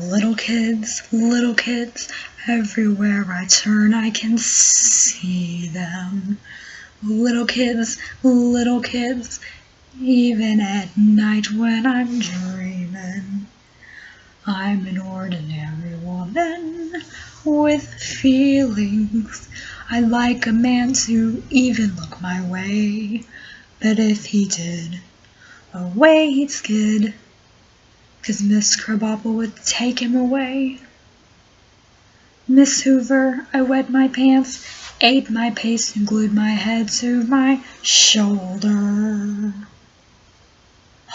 Little kids, everywhere I turn I can see them. Little kids, even at night when I'm dreaming. I'm an ordinary woman with feelings. I'd like a man to even look my way, but if he did, away he'd skid, 'cause Miss Krabappel would take him away. Miss Hoover, I wet my pants, ate my paste, and glued my head to my shoulder.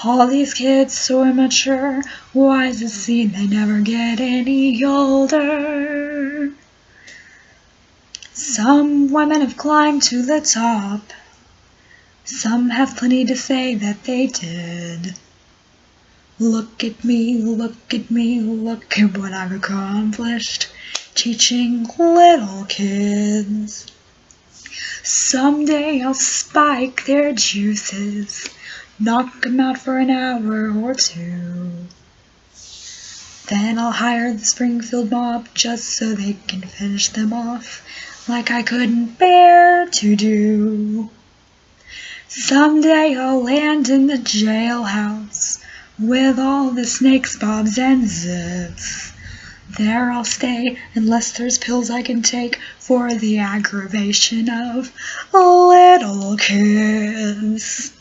All these kids so immature, why does it seem they never get any older? Some women have climbed to the top, some have plenty to say that they did. Look at me, look at what I've accomplished, teaching little kids. Someday I'll spike their juices, knock 'em out for an hour or two. Then I'll hire the Springfield mob just so they can finish them off like I couldn't bear to do. Someday I'll land in the jailhouse with all the snakes, bobs, and zips. There I'll stay unless there's pills I can take for the aggravation of little kids.